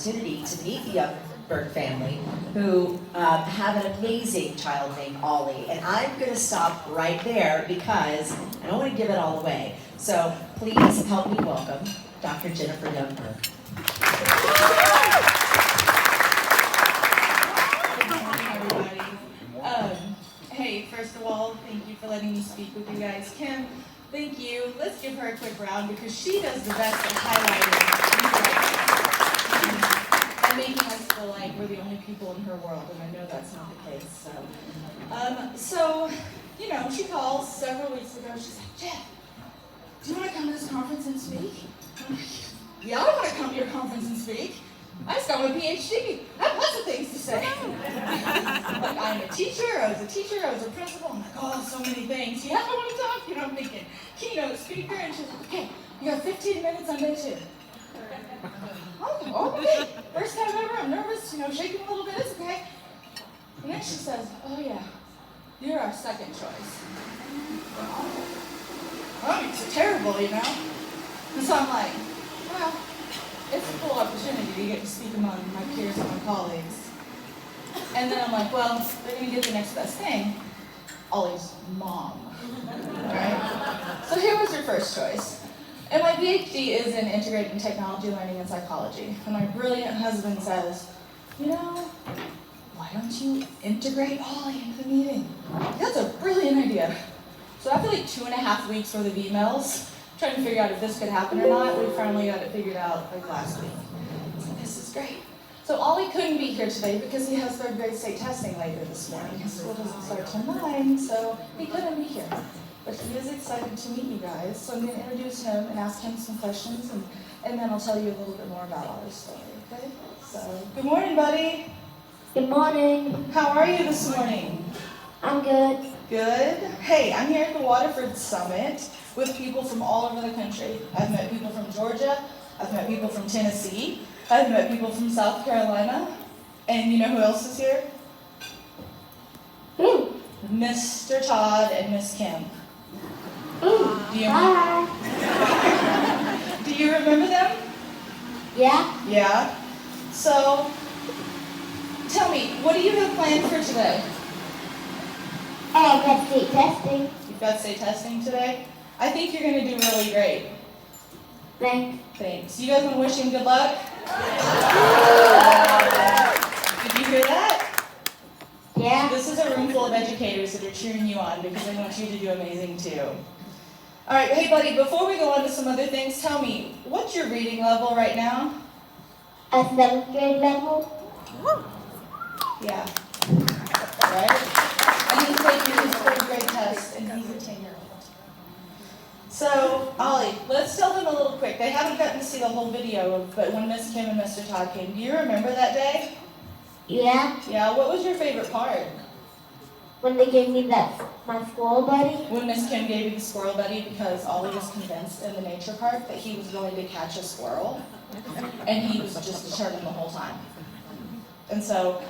Opportunity to meet the Youngberg family, who have an amazing child named Ollie. And I'm going to stop right there because I don't want to give it all away. So please help me welcome Dr. Jennifer Youngberg. Good morning, everybody. Hey, first of all, thank you for letting me speak with you guys. Kim, thank you. Let's give her a quick round because she does the best at highlighting and making us feel like we're the only people in her world, and I know that's not the case. So, she called several weeks ago. She's like, Jeff, do you want to come to this conference and speak? I'm like, yeah, I want to come to your conference and speak. I just got my PhD. I have lots of things to say. Like, I'm a teacher, I was a principal. I'm like, oh, so many things. Yeah, I want to talk. I'm thinking, keynote speaker. And she's like, okay, you got 15 minutes on day 2. Oh, okay. First time ever, I'm nervous, shaking a little bit, it's okay. And then she says, oh yeah, you're our second choice. Oh, it's terrible, And so I'm like, well, it's a cool opportunity to get to speak among my peers and my colleagues. And then I'm like, well, they're going to get the next best thing, Ollie's mom, right? So here was your first choice. And my PhD is in integrated technology learning and psychology. And my brilliant husband says, why don't you integrate Ollie into the meeting? That's a brilliant idea. So after like 2.5 weeks worth of emails, trying to figure out if this could happen or not, we finally got it figured out like last week. So this is great. So Ollie couldn't be here today because he has third grade state testing later this morning. His school doesn't start till 9, so he couldn't be here. But he is excited to meet you guys, so I'm going to introduce him and ask him some questions, and then I'll tell you a little bit more about Ollie's story, okay? So, good morning, buddy. Good morning. How are you this morning? I'm good. Good. Hey, I'm here at the Waterford Summit with people from all over the country. I've met people from Georgia, I've met people from Tennessee, I've met people from South Carolina, and you know who else is here? Who? Mr. Todd and Miss Kim. Hi. Do you remember them? Yeah? Yeah. So, tell me, what do you have planned for today? I got state testing. You've got state testing today? I think you're going to do really great. Thanks. You guys want to wish him good luck? Did you hear that? Yeah? This is a room full of educators that are cheering you on because they want you to do amazing too. All right, hey buddy, before we go on to some other things, tell me, what's your reading level right now? A 7th grade level? Yeah. Right? And he's taking his third grade test, and he's a 10-year-old. So, Ollie, let's tell them a little quick. They haven't gotten to see the whole video, but when Miss Kim and Mr. Todd came, do you remember that day? Yeah? Yeah, what was your favorite part? When they gave me my squirrel buddy? When Miss Kim gave you the squirrel buddy because Ollie was convinced in the nature park that he was going to catch a squirrel, and he was just determined the whole time. And so,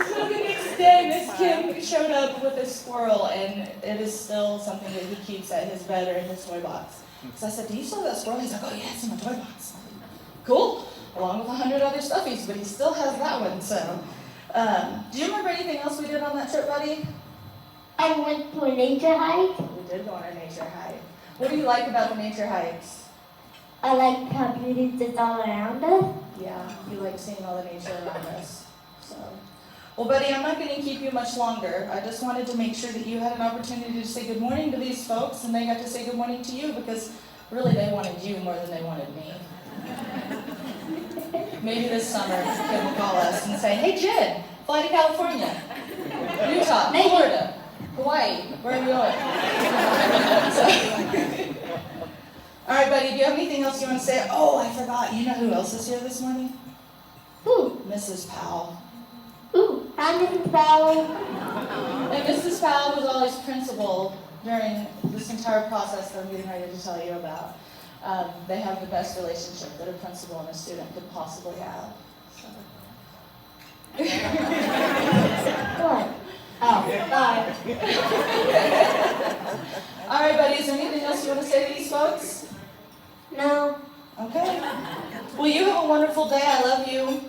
so the next day, Miss Kim showed up with a squirrel, and it is still something that he keeps at his bed or in his toy box. So I said, do you still have that squirrel? He's like, oh yeah, it's in my toy box. Cool, along with 100 other stuffies, but he still has that one, so. Do you remember anything else we did on that trip, buddy? I went to a nature hike. We did go on a nature hike. What do you like about the nature hikes? I liked how beauty is all around us. Yeah, you like seeing all the nature around us. So, well, buddy, I'm not going to keep you much longer. I just wanted to make sure that you had an opportunity to say good morning to these folks, and they got to say good morning to you because really they wanted you more than they wanted me. Maybe this summer Kim will call us and say, hey, Jen, fly to California, Utah, Florida, Hawaii, where are you going? All right, buddy, do you have anything else you want to say? Oh, I forgot. You know who else is here this morning? Who? Mrs. Powell. Ooh, hi, Mrs. Powell. And Mrs. Powell was Ollie's principal during this entire process that I'm getting ready to tell you about. They have the best relationship that a principal and a student could possibly have. So. What? Oh, sorry. All right, buddy, is there anything else you want to say to these folks? No. Okay. Well, you have a wonderful day. I love you.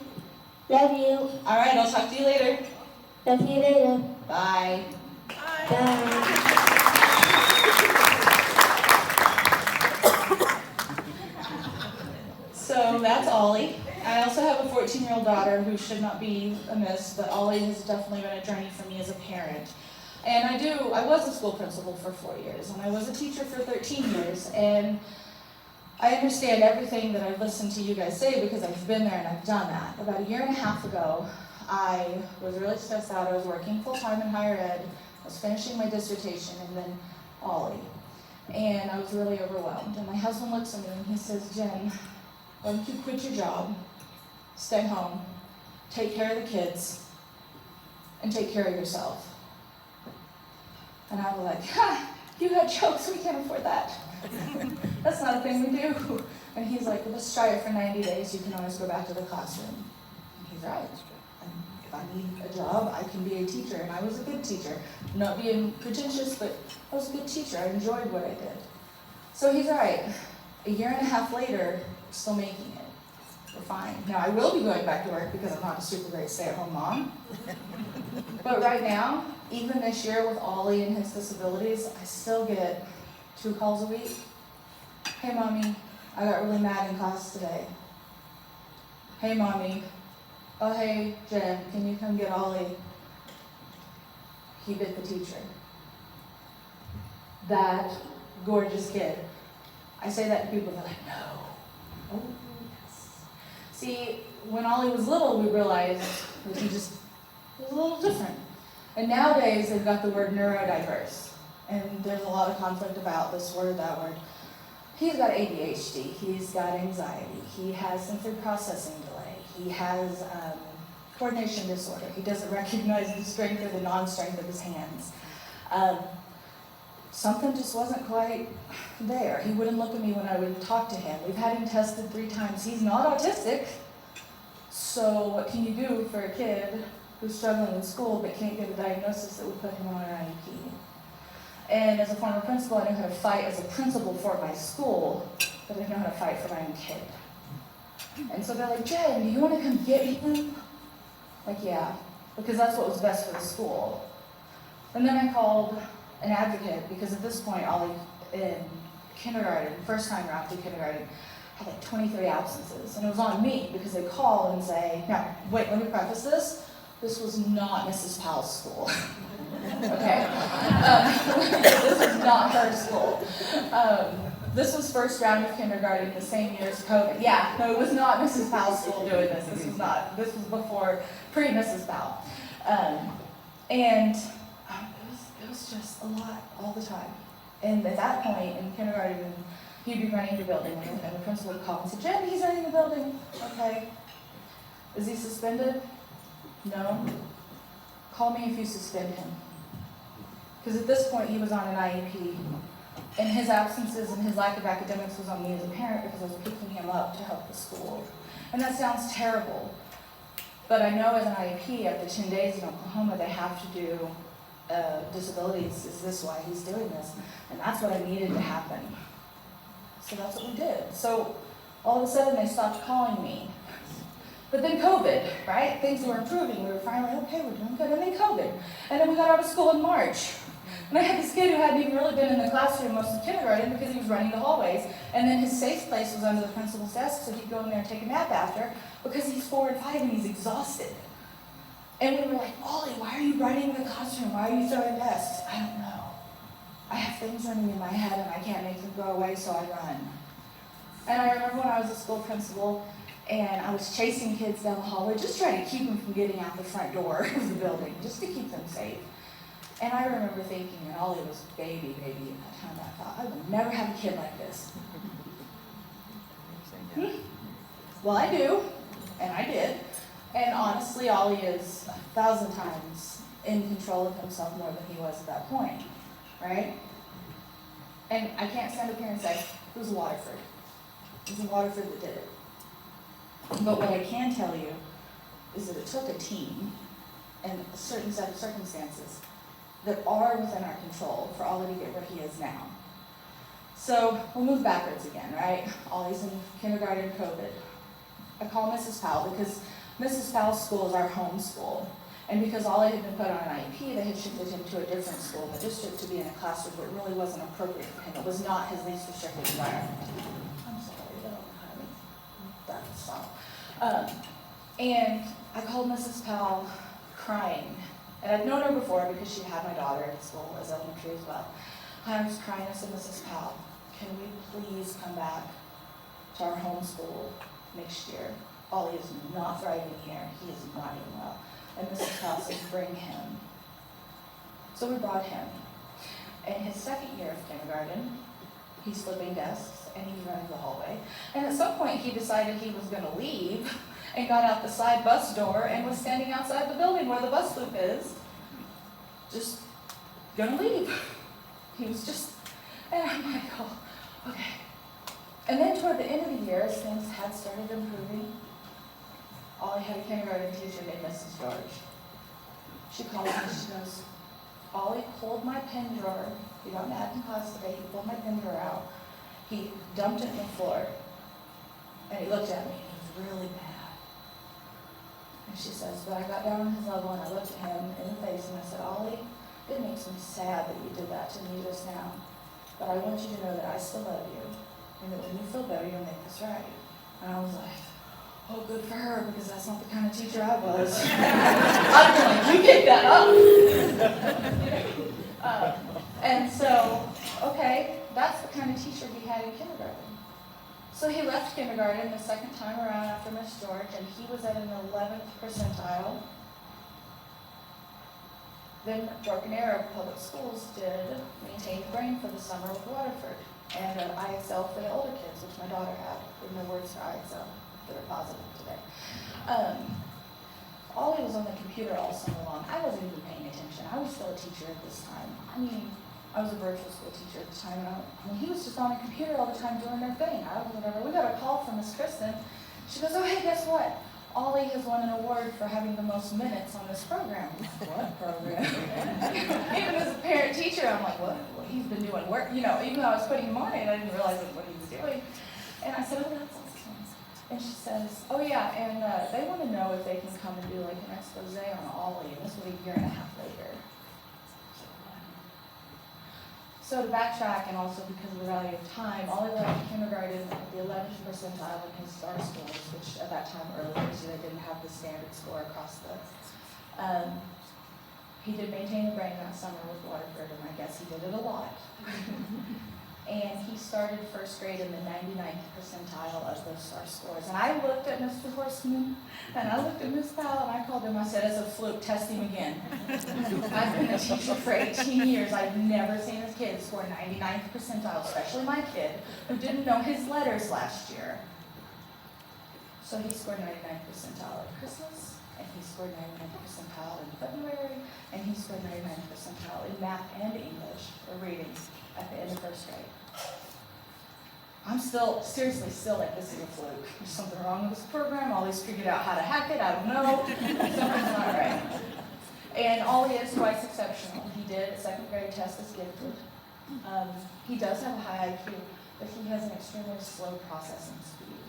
Love you. All right, I'll talk to you later. Love you later. Bye. Bye. So that's Ollie. I also have a 14-year-old daughter who should not be amiss, but Ollie has definitely been a journey for me as a parent. And I was a school principal for 4 years, and I was a teacher for 13 years, and I understand everything that I've listened to you guys say because I've been there and I've done that. About a year and a half ago, I was really stressed out. I was working full-time in higher ed, I was finishing my dissertation, and then Ollie. And I was really overwhelmed. And my husband looks at me and he says, Jen, why don't you quit your job, stay home, take care of the kids, and take care of yourself? And I was like, ha, you had jokes, we can't afford that. That's not a thing we do. And he's like, well, let's try it for 90 days, you can always go back to the classroom. And he's right. And if I need a job, I can be a teacher, and I was a good teacher. Not being pretentious, but I was a good teacher, I enjoyed what I did. So he's right. A year and a half later, we're still making it. We're fine. Now, I will be going back to work because I'm not a super great stay-at-home mom. But right now, even this year with Ollie and his disabilities, I still get 2 calls a week. Hey, Mommy, I got really mad in class today. Hey, Mommy. Oh, hey, Jen, can you come get Ollie? He bit the teacher. That gorgeous kid. I say that to people, they're like, no. Oh, yes. See, when Ollie was little, we realized that he just was a little different. And nowadays, they've got the word neurodiverse. And there's a lot of conflict about this word, that word. He's got ADHD, he's got anxiety, he has sensory processing delay, he has coordination disorder, he doesn't recognize the strength or the non-strength of his hands. Something just wasn't quite there. He wouldn't look at me when I would talk to him. We've had him tested 3 times. He's not autistic. So what can you do for a kid who's struggling in school but can't get a diagnosis that would put him on an IEP? And as a former principal, I know how to fight as a principal for my school, but I didn't know how to fight for my own kid. And so they're like, Jen, do you want to come get him? Like, yeah, because that's what was best for the school. And then I called an advocate, because at this point, Ollie in kindergarten, first time around through kindergarten, had like 23 absences. And it was on me, because they call and say, now, wait, let me preface this. This was not Mrs. Powell's school. Okay? This was not her school. This was first round of kindergarten, the same year as COVID. Yeah, no, it was not Mrs. Powell's school doing this. This was not. This was before, pre-Mrs. Powell. And it was just a lot all the time. And at that point in kindergarten, he'd be running the building, and the principal would call and say, Jen, he's running the building. Okay. Is he suspended? No. Call me if you suspend him. Because at this point, he was on an IEP, and his absences and his lack of academics was on me as a parent because I was picking him up to help the school. And that sounds terrible, but I know as an IEP, after 10 days in Oklahoma, they have to do disabilities. Is this why he's doing this? And that's what I needed to happen. So that's what we did. So all of a sudden, they stopped calling me. But then COVID, right? Things were improving. We were finally, okay, we're doing good. And then COVID. And then we got out of school in March. And I had this kid who hadn't even really been in the classroom most of kindergarten because he was running the hallways. And then his safe place was under the principal's desk, so he'd go in there and take a nap after because he's 4 and 5 and he's exhausted. And we were like, Ollie, why are you running the classroom? Why are you throwing desks? I don't know. I have things running in my head and I can't make them go away, so I run. And I remember when I was a school principal, and I was chasing kids down the hallway, just trying to keep them from getting out the front door of the building, just to keep them safe. And I remember thinking, and Ollie was baby at that time, I thought, I will never have a kid like this. Well, I do, and I did. And honestly, Ollie is 1,000 times in control of himself more than he was at that point, right? And I can't stand up here and say, it was Waterford. It was Waterford that did it. But what I can tell you is that it took a team and a certain set of circumstances that are within our control for Ollie to get where he is now. So we'll move backwards again, right? Ollie's in kindergarten, COVID. I call Mrs. Powell because Mrs. Powell's school is our home school. And because Ollie had been put on an IEP, they had shifted him to a different school in the district to be in a classroom where it really wasn't appropriate for him. It was not his least restricted environment. I'm sorry, I don't know how to make that stop. And I called Mrs. Powell crying. And I'd known her before because she had my daughter at school as elementary as well. I was crying. I said, Mrs. Powell, can we please come back to our home school next year? Ollie is not thriving here. He is not doing well. And Mrs. Powell said, bring him. So we brought him. In his second year of kindergarten, he's flipping desks and he's running the hallway. And at some point he decided he was gonna leave and got out the side bus door and was standing outside the building where the bus loop is, just gonna leave. He was just, and I'm like, oh, okay. And then toward the end of the year, as things had started improving, Ollie had a kindergarten teacher named Mrs. George. She called me, she goes, Ollie pulled my pen drawer. He got mad in class today. He pulled my pen drawer out. He dumped it on the floor. And he looked at me. He was really mad. And she says, but I got down on his level and I looked at him in the face and I said, Ollie, it makes me sad that you did that to me just now. But I want you to know that I still love you. And that when you feel better, you'll make this right. And I was like, oh, good for her, because that's not the kind of teacher I was. I'd be like, you picked that up. And so, okay, that's the kind of teacher he had in kindergarten. So he left kindergarten the second time around after Miss George, and he was at an 11th percentile. Then Broken Arrow Public Schools did maintain the brain for the summer with Waterford, and an IXL for the older kids, which my daughter had. There were no words for IXL. That are positive today. Ollie was on the computer all summer long. I wasn't even paying attention. I was still a teacher at this time. I mean, I was a virtual school teacher at the time, and he was just on the computer all the time doing their thing. I was whatever. We got a call from Miss Kristen. She goes, oh, hey, guess what? Ollie has won an award for having the most minutes on this program. What program? Even as a parent teacher, I'm like, what? Well, he's been doing work. You know, even though I was putting him on it, I didn't realize what he was doing. And I said, oh, that's awesome. And she says, oh yeah, and they want to know if they can come and do like an expose on Ollie, and this was a year and a half later. So to backtrack, and also because of the value of time, Ollie left kindergarten at the 11th percentile in his STAR scores, which at that time earlier this year they didn't have the standard score across the. He did maintain the brain that summer with Waterford, and I guess he did it a lot. And he started first grade in the 99th percentile of those STAR scores. And I looked at Mr. Horseman, and I looked at Miss Powell, and I called him, I said, as a fluke, test him again. I've been a teacher for 18 years. I've never seen a kid score 99th percentile, especially my kid, who didn't know his letters last year. So he scored 99th percentile at Christmas, and he scored 99th percentile in February, and he scored 99th percentile in math and English, or reading, at the end of first grade. I'm seriously still like, this is a fluke. There's something wrong with this program. Ollie's figured out how to hack it. I don't know. Something's not right. And Ollie is twice exceptional. He did a second grade test as gifted. He does have a high IQ, but he has an extremely slow processing speed.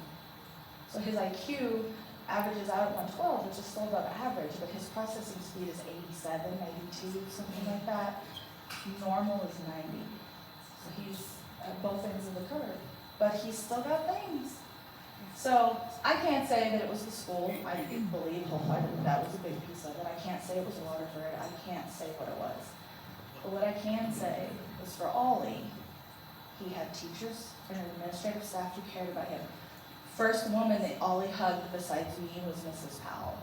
So his IQ averages out at 112, which is still above average, but his processing speed is 87, 82, something like that. Normal is 90. So he's at both ends of the curve, but he's still got things. So I can't say that it was the school. I believe wholeheartedly that was a big piece of it. I can't say it was Waterford. I can't say what it was. But what I can say is for Ollie, he had teachers and an administrative staff who cared about him. First woman that Ollie hugged besides me was Mrs. Powell.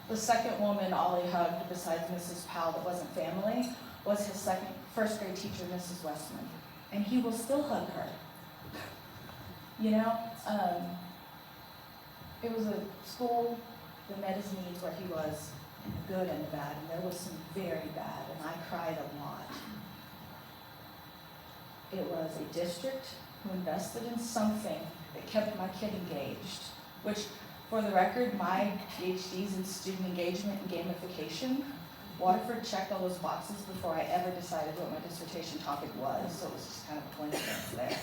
The second woman Ollie hugged besides Mrs. Powell that wasn't family was his first grade teacher, Mrs. Westman. And he will still hug her. You know, it was a school that met his needs where he was, in the good and the bad, and there was some very bad, and I cried a lot. It was a district who invested in something that kept my kid engaged, which, for the record, my PhD's in student engagement and gamification, Waterford checked all those boxes before I ever decided what my dissertation topic was, so it was just kind of a coincidence there.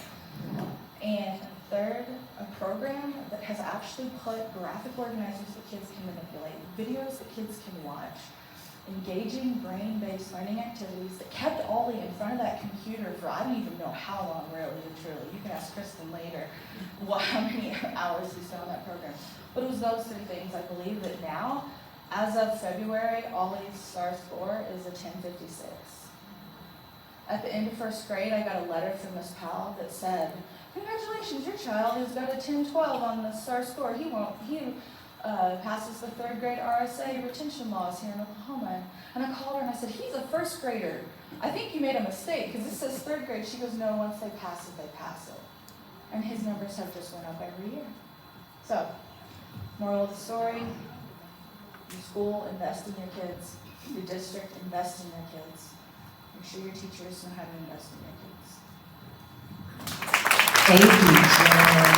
And third, a program that has actually put graphic organizers that kids can manipulate, videos that kids can watch, engaging brain-based learning activities that kept Ollie in front of that computer for I don't even know how long, really, truly. You can ask Kristen later how many hours he spent on that program. But it was those three things. I believe that now, as of February, Ollie's STAR score is a 1056. At the end of first grade, I got a letter from Miss Powell that said, "Congratulations, your child has got a 1012 on the STAR score. He passes the third grade RSA retention laws here in Oklahoma." And I called her and I said, "He's a first grader. I think you made a mistake because this says third grade." She goes, "No, once they pass it, they pass it." And his numbers have just went up every year. So, moral of the story, your school, invest in your kids. Your district, invest in your kids. Make sure your teachers know how to invest in your kids. Thank you, Jen.